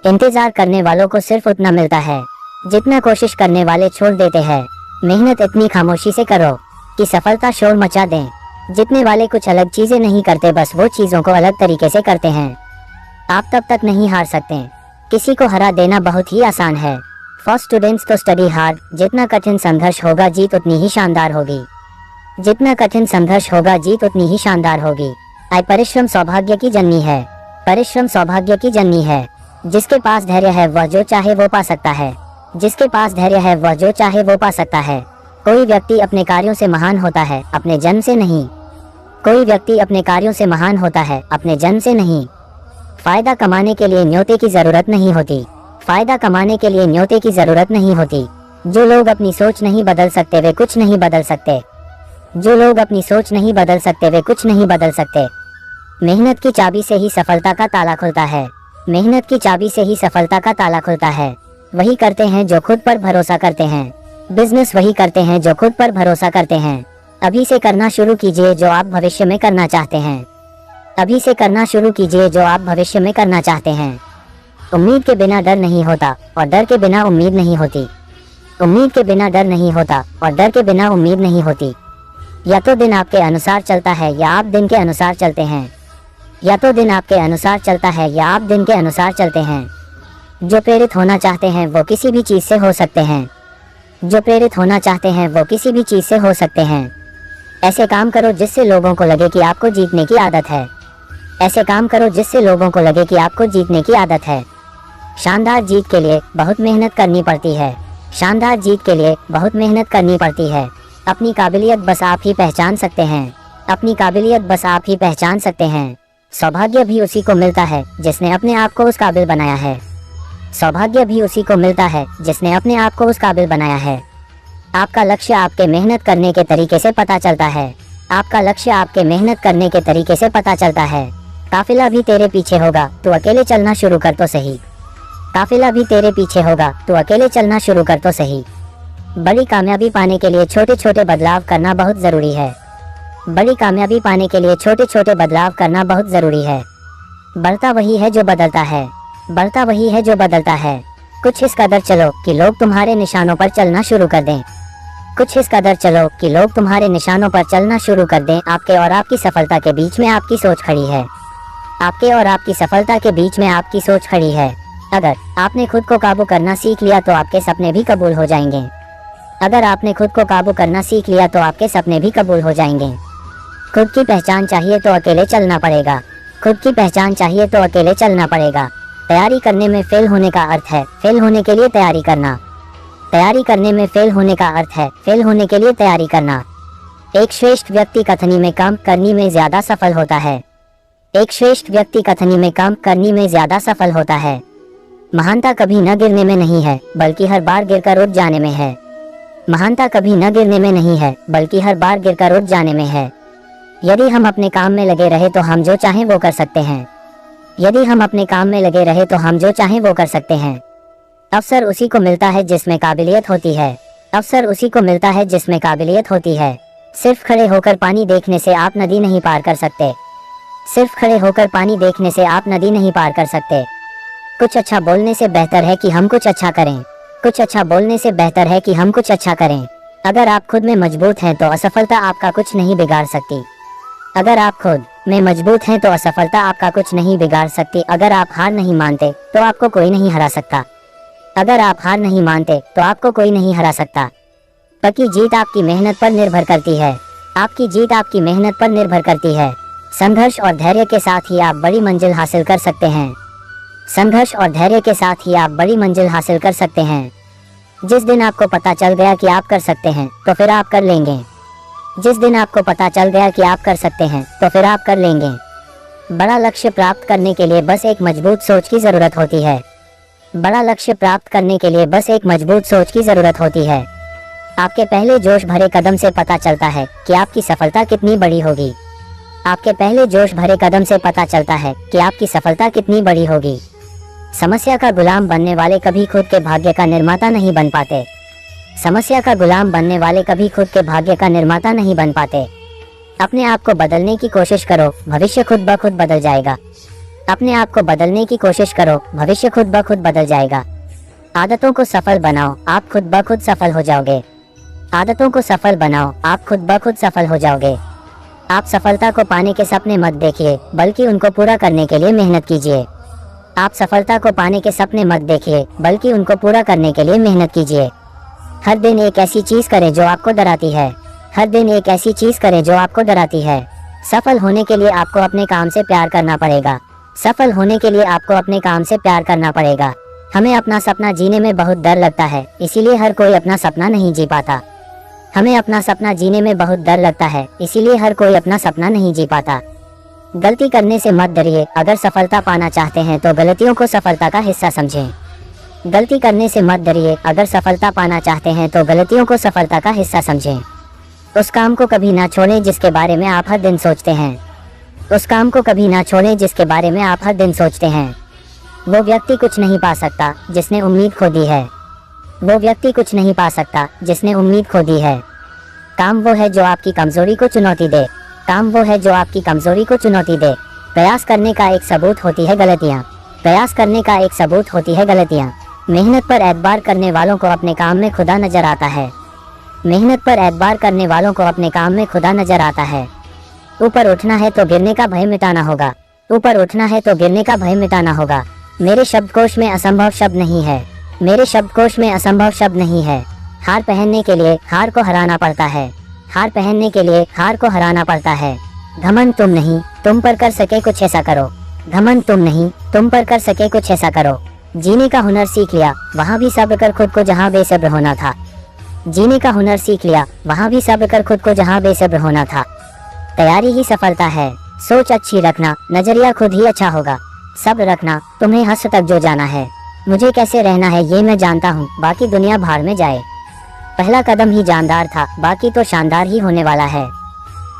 इंतजार करने वालों को सिर्फ उतना मिलता है जितना कोशिश करने वाले छोड़ देते हैं। मेहनत इतनी खामोशी से करो कि सफलता शोर मचा दे। जीतने वाले कुछ अलग चीजें नहीं करते, बस वो चीजों को अलग तरीके से करते हैं। आप तब तक नहीं हार सकते। किसी को हरा देना बहुत ही आसान है। फॉर स्टूडेंट्स तो स्टडी हार्ड। जितना कठिन संघर्ष होगा जीत उतनी ही शानदार होगी। जितना कठिन संघर्ष होगा जीत उतनी ही शानदार होगी। परिश्रम सौभाग्य की जननी है। परिश्रम सौभाग्य की जननी है। जिसके पास धैर्य है वह जो चाहे वो पा सकता है। जिसके पास धैर्य है वह जो चाहे वो पा सकता है। कोई व्यक्ति अपने कार्यों से महान होता है, अपने जन्म से नहीं। कोई व्यक्ति अपने कार्यों से महान होता है, अपने जन्म से नहीं। फायदा कमाने के लिए न्योते की जरूरत नहीं होती। फायदा कमाने के लिए न्योते की जरूरत नहीं होती। जो लोग अपनी सोच नहीं बदल सकते वे कुछ नहीं बदल सकते। जो लोग अपनी सोच नहीं बदल सकते वे कुछ नहीं बदल सकते। मेहनत की चाबी से ही सफलता का ताला खुलता है। मेहनत की चाबी से ही सफलता का ताला खुलता है। वही करते हैं जो खुद पर भरोसा करते हैं। बिजनेस वही करते हैं जो खुद पर भरोसा करते हैं। अभी से करना शुरू कीजिए जो आप भविष्य में करना चाहते हैं। अभी से करना शुरू कीजिए जो आप भविष्य में करना चाहते हैं। उम्मीद के बिना डर नहीं होता और डर के बिना उम्मीद नहीं होती। उम्मीद के बिना डर नहीं होता और डर के बिना उम्मीद नहीं होती। या तो दिन आपके अनुसार चलता है या आप दिन के अनुसार चलते हैं। या तो दिन आपके अनुसार चलता है या आप दिन के अनुसार चलते हैं। जो प्रेरित होना चाहते हैं वो किसी भी चीज़ से हो सकते हैं। जो प्रेरित होना चाहते हैं वो किसी भी चीज़ से हो सकते हैं। ऐसे काम करो जिससे लोगों को लगे कि आपको जीतने की आदत है। ऐसे काम करो जिससे लोगों को लगे कि आपको जीतने की आदत है। शानदार जीत के लिए बहुत मेहनत करनी पड़ती है। शानदार जीत के लिए बहुत मेहनत करनी पड़ती है। अपनी काबिलियत बस आप ही पहचान सकते हैं। अपनी काबिलियत बस आप ही पहचान सकते हैं। सौभाग्य भी उसी को मिलता है जिसने अपने आप को उस काबिल बनाया है। सौभाग्य भी उसी को मिलता है जिसने अपने आप को उस काबिल बनाया है। आपका लक्ष्य आपके मेहनत करने के तरीके से पता चलता है। आपका लक्ष्य आपके मेहनत करने के तरीके से पता चलता है। काफिला भी तेरे पीछे होगा, तू अकेले चलना शुरू कर तो सही। काफिला भी तेरे पीछे होगा, तू अकेले चलना शुरू कर तो सही। बड़ी कामयाबी पाने के लिए छोटे छोटे बदलाव करना बहुत ज़रूरी है। बड़ी कामयाबी पाने के लिए छोटे छोटे बदलाव करना बहुत ज़रूरी है। बढ़ता वही है जो बदलता है। बढ़ता वही है जो बदलता है। कुछ इस कदर चलो कि लोग तुम्हारे निशानों पर चलना शुरू कर दें। कुछ इस कदर चलो कि लोग तुम्हारे निशानों पर चलना शुरू कर दें। आपके और आपकी सफलता के बीच में आपकी सोच खड़ी है। आपके और आपकी सफलता के बीच में आपकी सोच खड़ी है। अगर आपने खुद को काबू करना सीख लिया तो आपके सपने भी कबूल हो जाएंगे। अगर आपने खुद को काबू करना सीख लिया तो आपके सपने भी कबूल हो जाएंगे। खुद की पहचान चाहिए तो अकेले चलना पड़ेगा। खुद की पहचान चाहिए तो अकेले चलना पड़ेगा। तैयारी करने में फेल होने का अर्थ है फेल होने के लिए तैयारी करना। तैयारी करने में फेल होने का अर्थ है फेल होने के लिए तैयारी करना। एक श्रेष्ठ व्यक्ति कथनी में काम करने में ज्यादा सफल होता है। एक श्रेष्ठ व्यक्ति कथनी में काम करने में ज्यादा सफल होता है। महानता कभी न गिरने में नहीं है बल्कि हर बार गिरकर उठ जाने में है। महानता कभी न गिरने में नहीं है बल्कि हर बार गिरकर उठ जाने में है। यदि हम अपने काम में लगे रहे तो हम जो चाहें वो कर सकते हैं। यदि हम अपने काम में लगे रहे तो हम जो चाहें वो कर सकते हैं। अवसर उसी को मिलता है जिसमें काबिलियत होती है। अवसर उसी को मिलता है जिसमें काबिलियत होती है। सिर्फ खड़े होकर पानी देखने से आप नदी नहीं पार कर सकते। सिर्फ खड़े होकर पानी देखने से आप नदी नहीं पार कर सकते। कुछ अच्छा बोलने से बेहतर है कि हम कुछ अच्छा करें। कुछ अच्छा बोलने से बेहतर है कि हम कुछ अच्छा करें। अगर आप खुद में मजबूत हैं तो असफलता आपका कुछ नहीं बिगाड़ सकती। अगर आप खुद में मजबूत हैं तो असफलता आपका कुछ नहीं बिगाड़ सकती। अगर आप हार नहीं मानते तो आपको कोई नहीं हरा सकता। अगर आप हार नहीं मानते तो आपको कोई नहीं हरा सकता। पक्की जीत आपकी मेहनत पर निर्भर करती है। आपकी जीत आपकी मेहनत पर निर्भर करती है। संघर्ष और धैर्य के साथ ही आप बड़ी मंजिल हासिल कर सकते हैं। संघर्ष और धैर्य के साथ ही आप बड़ी मंजिल हासिल कर सकते हैं। जिस दिन आपको पता चल गया कि आप कर सकते हैं तो फिर आप कर लेंगे। जिस दिन आपको पता चल गया कि आप कर सकते हैं तो फिर आप कर लेंगे। बड़ा लक्ष्य प्राप्त करने के लिए बस एक मजबूत सोच की ज़रूरत होती है। बड़ा लक्ष्य प्राप्त करने के लिए बस एक मजबूत सोच की ज़रूरत होती है। आपके पहले जोश भरे कदम से पता चलता है कि आपकी सफलता कितनी बड़ी होगी। आपके पहले जोश भरे कदम से पता चलता है कि आपकी सफलता कितनी बड़ी होगी। समस्या का गुलाम बनने वाले कभी खुद के भाग्य का निर्माता नहीं बन पाते। समस्या का गुलाम बनने वाले कभी खुद के भाग्य का निर्माता नहीं बन पाते। अपने आप को बदलने की कोशिश करो, भविष्य खुद ब खुद बदल जाएगा। अपने आप को बदलने की कोशिश करो, भविष्य खुद ब खुद बदल जाएगा। आदतों को सफल बनाओ, आप खुद ब खुद सफल हो जाओगे। आदतों को सफल बनाओ, आप खुद ब खुद सफल हो जाओगे। आप सफलता को पाने के सपने मत देखिए, बल्कि उनको पूरा करने के लिए मेहनत कीजिए। आप सफलता को पाने के सपने मत देखिए, बल्कि उनको पूरा करने के लिए मेहनत कीजिए। हर दिन एक ऐसी चीज करें जो आपको डराती है। हर दिन एक ऐसी चीज करें जो आपको डराती है। सफल होने के लिए आपको अपने काम से प्यार करना पड़ेगा। सफल होने के लिए आपको अपने काम से प्यार करना पड़ेगा। हमें अपना सपना जीने में बहुत डर लगता है, इसीलिए हर कोई अपना सपना नहीं जी पाता। हमें अपना सपना जीने में बहुत डर लगता है, इसीलिए हर कोई अपना सपना नहीं जी पाता। गलती करने से मत डरिए, अगर सफलता पाना चाहते हैं तो गलतियों को सफलता का हिस्सा समझें। गलती करने से मत डरिए, अगर सफलता पाना चाहते हैं तो गलतियों को सफलता का हिस्सा समझें। उस काम को कभी ना छोड़ें जिसके बारे में आप हर दिन सोचते हैं। उस काम को कभी ना छोड़ें जिसके बारे में आप हर दिन सोचते हैं। वो व्यक्ति कुछ नहीं पा सकता जिसने उम्मीद खो दी है। वो व्यक्ति कुछ नहीं पा सकता जिसने उम्मीद खो दी है। काम वो है जो आपकी कमजोरी को चुनौती दे। काम वो है जो आपकी कमजोरी को चुनौती दे। प्रयास करने का एक सबूत होती है गलतियाँ। प्रयास करने का एक सबूत होती है गलतियाँ। मेहनत पर एतबार करने वालों को अपने काम में खुदा नजर आता है। मेहनत पर एतबार करने वालों को अपने काम में खुदा नजर आता है। ऊपर उठना है तो गिरने का भय मिटाना होगा। ऊपर उठना है तो गिरने का भय मिटाना होगा। मेरे शब्दकोश में असंभव शब्द नहीं है। मेरे शब्दकोश में असंभव शब्द नहीं है। हार पहनने के लिए हार को हराना पड़ता है। हार पहनने के लिए हार को हराना पड़ता है। घमंड तुम नहीं, तुम पर कर सके कुछ ऐसा करो। घमंड तुम नहीं, तुम पर कर सके कुछ ऐसा करो। जीने का हुनर सीख लिया, वहाँ भी सब्र कर खुद को जहाँ बेसब्र होना था। जीने का हुनर सीख लिया, वहाँ भी सब्र कर खुद को जहाँ बेसब्र होना था। तैयारी ही सफलता है। सोच अच्छी रखना, नजरिया खुद ही अच्छा होगा। सब्र रखना, तुम्हें हद तक जो जाना है। मुझे कैसे रहना है ये मैं जानता हूँ, बाकी दुनिया भाड़ में जाए। पहला कदम ही जानदार था, बाकी तो शानदार ही होने वाला है।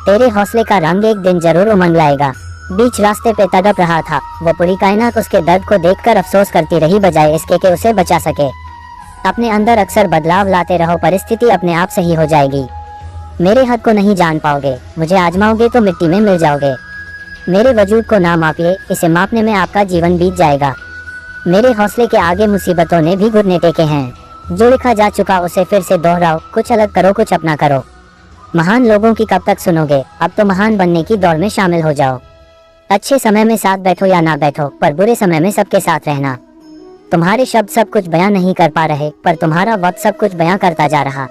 तेरे हौसले का रंग एक दिन जरूर उमंग लाएगा। बीच रास्ते पे तड़प रहा था, वो पूरी कायनात उसके दर्द को देखकर अफसोस करती रही, बजाय इसके कि उसे बचा सके। अपने अंदर अक्सर बदलाव लाते रहो, परिस्थिति अपने आप सही हो जाएगी। मेरे हद को नहीं जान पाओगे, मुझे आजमाओगे तो मिट्टी में मिल जाओगे। मेरे वजूद को ना मापिए, इसे मापने में आपका जीवन बीत जाएगा। मेरे हौसले के आगे मुसीबतों ने भी घुटने टेके हैं। जो लिखा जा चुका उसे फिर से दोहराओ, कुछ अलग करो, कुछ अपना करो। महान लोगों की कब तक सुनोगे, अब तो महान बनने की दौड़ में शामिल हो जाओ। अच्छे समय में साथ बैठो या ना बैठो, पर बुरे समय में सबके साथ रहना। तुम्हारे शब्द सब कुछ बयां नहीं कर पा रहे, पर तुम्हारा वक्त सब कुछ बयां करता जा रहा।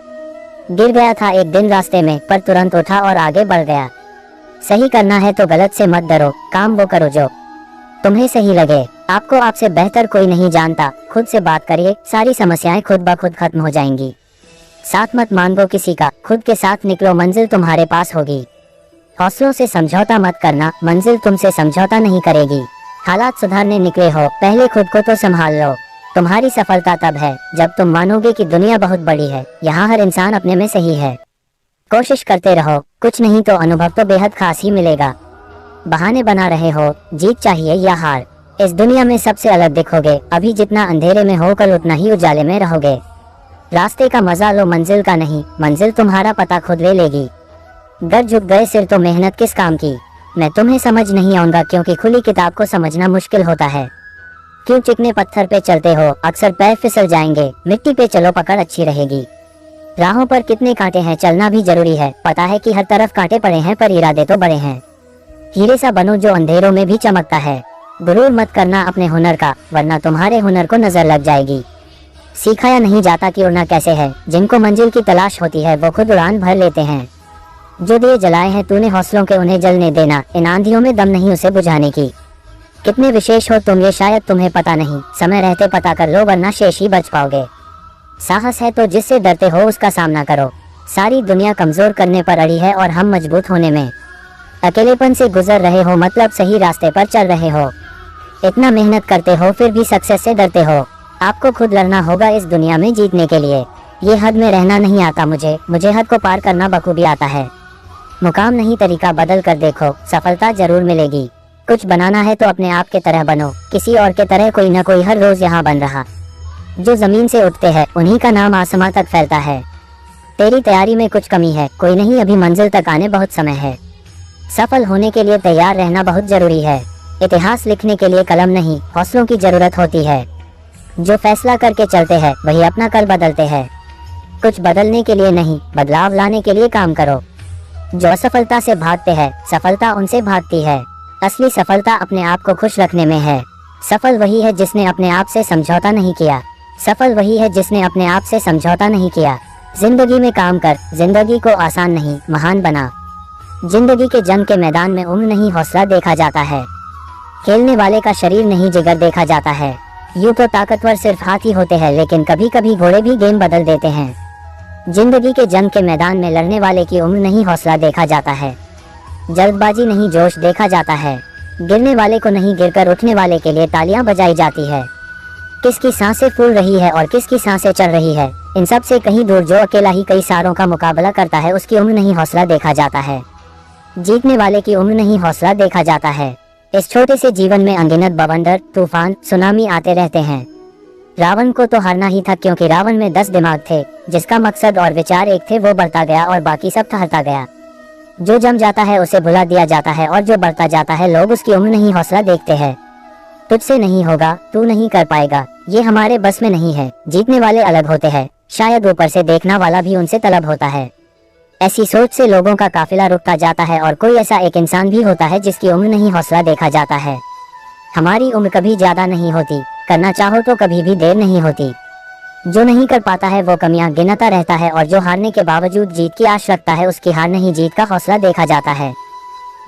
गिर गया था एक दिन रास्ते में, पर तुरंत उठा और आगे बढ़ गया। सही करना है तो गलत से मत डरो, काम वो करो जो तुम्हें सही लगे। आपको आपसे बेहतर कोई नहीं जानता, खुद से बात करिए, सारी समस्याएं खुद ब खुद खत्म हो जाएंगी। साथ मत मांगो किसी का, खुद के साथ निकलो, मंजिल तुम्हारे पास होगी। हौसलों से समझौता मत करना, मंजिल तुमसे समझौता नहीं करेगी। हालात सुधारने निकले हो, पहले खुद को तो संभाल लो। तुम्हारी सफलता तब है जब तुम मानोगे कि दुनिया बहुत बड़ी है, यहाँ हर इंसान अपने में सही है। कोशिश करते रहो, कुछ नहीं तो अनुभव तो बेहद खास ही मिलेगा। बहाने बना रहे हो, जीत चाहिए या हार, इस दुनिया में सबसे अलग दिखोगे। अभी जितना अंधेरे में हो, कल उतना ही उजाले में रहोगे। रास्ते का मजा लो, मंजिल का नहीं, मंजिल तुम्हारा पता खुद ले लेगी। गर झुक गए सिर तो मेहनत किस काम की। मैं तुम्हें समझ नहीं आऊंगा, क्योंकि खुली किताब को समझना मुश्किल होता है। क्यों चिकने पत्थर पे चलते हो, अक्सर पैर फिसल जाएंगे। मिट्टी पे चलो, पकड़ अच्छी रहेगी। राहों पर कितने कांटे हैं, चलना भी जरूरी है। पता है कि हर तरफ कांटे पड़े हैं, पर इरादे तो बड़े हैं। हीरे सा बनो जो अंधेरों में भी चमकता है। गुरूर मत करना अपने हुनर का, वरना तुम्हारे हुनर को नजर लग जाएगी। सिखाया नहीं जाता कि उड़ना कैसे है, जिनको मंजिल की तलाश होती है वो खुद उड़ान भर लेते हैं। जो दिए जलाए हैं तूने हौसलों के, उन्हें जलने देना। इन आंधियों में दम नहीं उसे बुझाने की। कितने विशेष हो तुम ये शायद तुम्हें पता नहीं, समय रहते पता कर लो, वरना शेष ही बच पाओगे। साहस है तो जिससे डरते हो उसका सामना करो। सारी दुनिया कमजोर करने पर अड़ी है और हम मजबूत होने में। अकेलेपन से गुजर रहे हो, मतलब सही रास्ते पर चल रहे हो। इतना मेहनत करते हो फिर भी सक्सेस से डरते हो। आपको खुद लड़ना होगा इस दुनिया में जीतने के लिए। ये हद में रहना नहीं आता मुझे हद को पार करना बखूबी आता है। मुकाम नहीं तरीका बदल कर देखो, सफलता जरूर मिलेगी। कुछ बनाना है तो अपने आप के तरह बनो, किसी और के तरह कोई ना कोई हर रोज यहाँ बन रहा। जो जमीन से उठते हैं उन्हीं का नाम आसमां तक फैलता है। तेरी तैयारी में कुछ कमी है, कोई नहीं, अभी मंजिल तक आने बहुत समय है। सफल होने के लिए तैयार रहना बहुत जरूरी है। इतिहास लिखने के लिए कलम नहीं, हौसलों की जरूरत होती है। जो फैसला करके चलते हैं वही अपना कल बदलते हैं। कुछ बदलने के लिए नहीं, बदलाव लाने के लिए काम करो। जो असफलता से भागते हैं, सफलता उनसे भागती है। असली सफलता अपने आप को खुश रखने में है। सफल वही है जिसने अपने आप से समझौता नहीं किया। सफल वही है जिसने अपने आप से समझौता नहीं किया। जिंदगी में काम कर, जिंदगी को आसान नहीं महान बना। जिंदगी के जंग के मैदान में उम्र नहीं, हौसला देखा जाता है। खेलने वाले का शरीर नहीं, जिगर देखा जाता है। यूं तो ताकतवर सिर्फ हाथी होते हैं, लेकिन कभी कभी घोड़े भी गेम बदल देते हैं। जिंदगी के जंग के मैदान में लड़ने वाले की उम्र नहीं, हौसला देखा जाता है। जल्दबाजी नहीं, जोश देखा जाता है। गिरने वाले को नहीं, गिरकर उठने वाले के लिए तालियां बजाई जाती है। किसकी सांसें फूल रही है और किसकी सांसें चल रही है, इन सब से कहीं दूर जो अकेला ही कई सारों का मुकाबला करता है, उसकी उम्र नहीं, हौसला देखा जाता है। जीतने वाले की उम्र नहीं, हौसला देखा जाता है। इस छोटे से जीवन में अनगिनत बवंडर, तूफान, सुनामी आते रहते हैं। रावण को तो हारना ही था, क्योंकि रावण में 10 दिमाग थे। जिसका मकसद और विचार एक थे, वो बढ़ता गया और बाकी सब ठहरता गया। जो जम जाता है उसे भुला दिया जाता है, और जो बढ़ता जाता है लोग उसकी उम्र नहीं, हौसला देखते हैं। तुझसे नहीं होगा, तू नहीं कर पाएगा, ये हमारे बस में नहीं है। जीतने वाले अलग होते हैं, शायद ऊपर से देखना वाला भी उनसे तलब होता है। ऐसी सोच से लोगों का काफिला रुकता जाता है, और कोई ऐसा एक इंसान भी होता है जिसकी उम्र नहीं, हौसला देखा जाता है। हमारी उम्र कभी ज्यादा नहीं होती, करना चाहो तो कभी भी देर नहीं होती। जो नहीं कर पाता है वो कमियां गिनता रहता है, और जो हारने के बावजूद जीत की आश रखता है उसकी हार नहीं, जीत का हौसला देखा जाता है।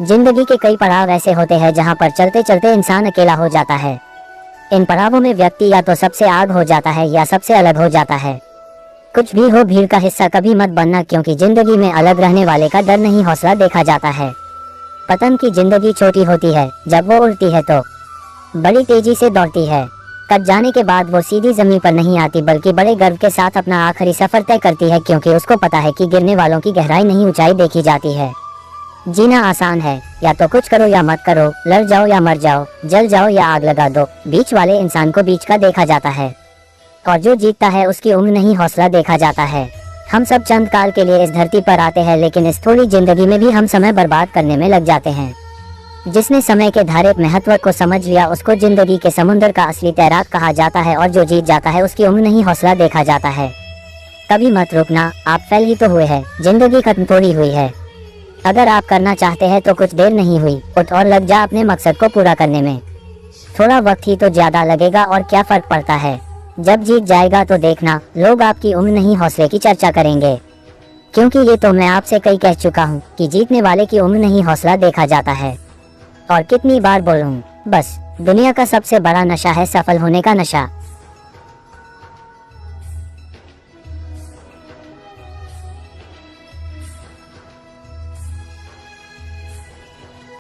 जिंदगी के कई पड़ाव ऐसे होते हैं जहां पर चलते चलते इंसान अकेला हो जाता है। इन पड़ावों में व्यक्ति या तो सबसे आग हो जाता है या सबसे अलग हो जाता है। कुछ भी हो, भीड़ का हिस्सा कभी मत बनना, क्योंकि जिंदगी में अलग रहने वाले का डर नहीं, हौसला देखा जाता है। पतंग की जिंदगी छोटी होती है, जब वो उड़ती है तो बड़ी तेजी से दौड़ती है। कट जाने के बाद वो सीधी जमीन पर नहीं आती, बल्कि बड़े गर्व के साथ अपना आखिरी सफर तय करती है, क्योंकि उसको पता है कि गिरने वालों की गहराई नहीं, ऊंचाई देखी जाती है। जीना आसान है, या तो कुछ करो या मत करो, लड़ जाओ या मर जाओ, जल जाओ या आग लगा दो। बीच वाले इंसान को बीच का देखा जाता है, और जो जीतता है उसकी उम्र नहीं, हौसला देखा जाता है। हम सब चंद काल के लिए इस धरती पर आते हैं, लेकिन इस थोड़ी जिंदगी में भी हम समय बर्बाद करने में लग जाते हैं। जिसने समय के धारे महत्व को समझ लिया उसको जिंदगी के समुद्र का असली तैराक कहा जाता है, और जो जीत जाता है उसकी उम्र नहीं, हौसला देखा जाता है। कभी मत रुकना, आप फेल ही तो हुए हैं, जिंदगी खत्म थोड़ी हुई है। अगर आप करना चाहते हैं तो कुछ देर नहीं हुई, उठ और लग जा अपने मकसद को पूरा करने में। थोड़ा वक्त ही तो ज्यादा लगेगा, और क्या फर्क पड़ता है। जब जीत जाएगा तो देखना, लोग आपकी उम्र नहीं, हौसले की चर्चा करेंगे। क्योंकि ये तो मैं आपसे कई कह चुका हूँ कि जीतने वाले की उम्र नहीं, हौसला देखा जाता है। और कितनी बार बोलूं, बस दुनिया का सबसे बड़ा नशा है सफल होने का नशा।